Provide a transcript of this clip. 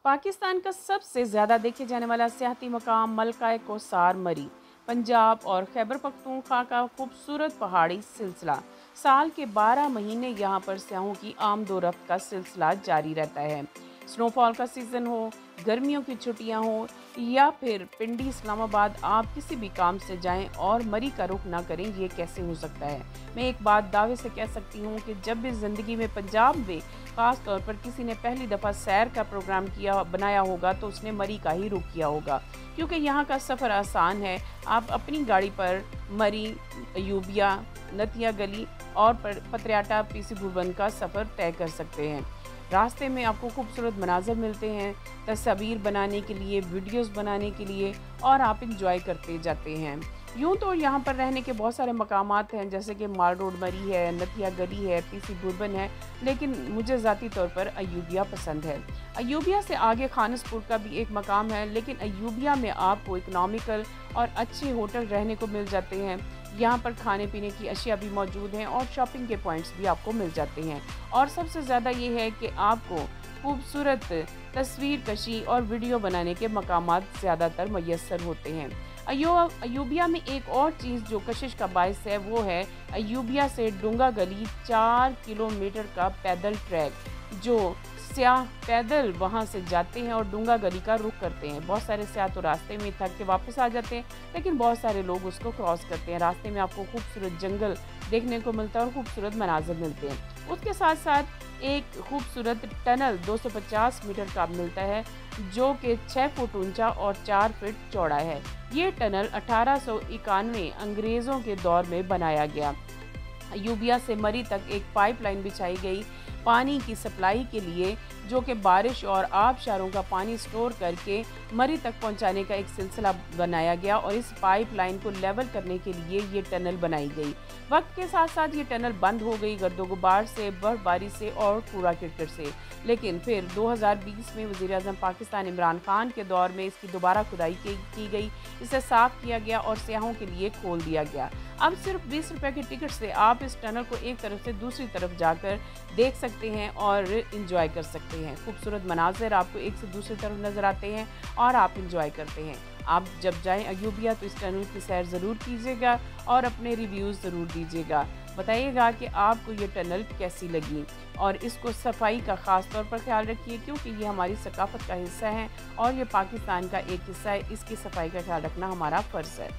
पाकिस्तान का सबसे ज़्यादा देखे जाने वाला सियाहती मकाम मलका कोसार मरी, पंजाब और खैबर पख्तूनख्वा का खूबसूरत पहाड़ी सिलसिला। साल के 12 महीने यहाँ पर सयाहों की आमदोरफ्त का सिलसिला जारी रहता है। स्नोफॉल का सीज़न हो, गर्मियों की छुट्टियाँ हो या फिर पिंडी इस्लामाबाद, आप किसी भी काम से जाएं और मरी का रुख ना करें, ये कैसे हो सकता है। मैं एक बात दावे से कह सकती हूँ कि जब भी ज़िंदगी में पंजाब में खास तौर पर किसी ने पहली दफ़ा सैर का प्रोग्राम किया बनाया होगा तो उसने मरी का ही रुख किया होगा, क्योंकि यहाँ का सफ़र आसान है। आप अपनी गाड़ी पर मरी, अयूबिया, नतिया गली और पतरियाटा पीसी भुवन का सफ़र तय कर सकते हैं। रास्ते में आपको खूबसूरत मनाज़र मिलते हैं, तस्वीर बनाने के लिए, वीडियोस बनाने के लिए, और आप इंजॉय करते जाते हैं। यूँ तो यहाँ पर रहने के बहुत सारे मकामात हैं, जैसे कि माल रोड मरी है, नथिया गली है, पीसी बुरबन है, लेकिन मुझे ज़ाती तौर पर अयूबिया पसंद है। अयूबिया से आगे खानसपुर का भी एक मकाम है, लेकिन अयूबिया में आपको इकनॉमिकल और अच्छे होटल रहने को मिल जाते हैं। यहाँ पर खाने पीने की अशिया भी मौजूद हैं और शॉपिंग के पॉइंट्स भी आपको मिल जाते हैं। और सबसे ज़्यादा ये है कि आपको खूबसूरत तस्वीर कशी और वीडियो बनाने के मकामात ज़्यादातर मैसर होते हैं। अयूबिया में एक और चीज़ जो कशिश का बायस है वो है अयूबिया से डूंगा गली 4 किलोमीटर का पैदल ट्रैक, जो सयाह पैदल वहाँ से जाते हैं और डूंगा गली का रुख करते हैं। बहुत सारे सयाह तो रास्ते में थक के वापस आ जाते हैं, लेकिन बहुत सारे लोग उसको क्रॉस करते हैं। रास्ते में आपको खूबसूरत जंगल देखने को मिलता है और खूबसूरत मनाज़र मिलते हैं। उसके साथ साथ एक खूबसूरत टनल 250 मीटर का मिलता है, जो कि 6 फुट ऊंचा और 4 फीट चौड़ा है। ये टनल 1891 अंग्रेज़ों के दौर में बनाया गया। यूबिया से मरी तक एक पाइपलाइन बिछाई गई पानी की सप्लाई के लिए, जो कि बारिश और आबशारों का पानी स्टोर करके मरी तक पहुंचाने का एक सिलसिला बनाया गया, और इस पाइपलाइन को लेवल करने के लिए ये टनल बनाई गई। वक्त के साथ साथ ये टनल बंद हो गई, गर्दो गुबार से, बर्फबारी से और कूड़ा करकट से। लेकिन फिर 2020 में वज़ीर-ए-आज़म पाकिस्तान इमरान खान के दौर में इसकी दोबारा खुदाई की गई, इसे साफ़ किया गया और सयाहों के लिए खोल दिया गया। अब सिर्फ 20 रुपए के टिकट से आप इस टनल को एक तरफ से दूसरी तरफ जाकर देख सकते हैं और इंजॉय कर सकते हैं। खूबसूरत मनाज़र आपको एक से दूसरी तरफ नज़र आते हैं और आप इंजॉय करते हैं। आप जब जाएं अयूबिया तो इस टनल की सैर ज़रूर कीजिएगा और अपने रिव्यूज़ ज़रूर दीजिएगा। बताइएगा कि आपको ये टनल कैसी लगी, और इसको सफाई का ख़ास तौर पर ख्याल रखिए, क्योंकि ये हमारी सकाफ़त का हिस्सा है और ये पाकिस्तान का एक हिस्सा है। इसकी सफाई का ख्याल रखना हमारा फ़र्ज़ है।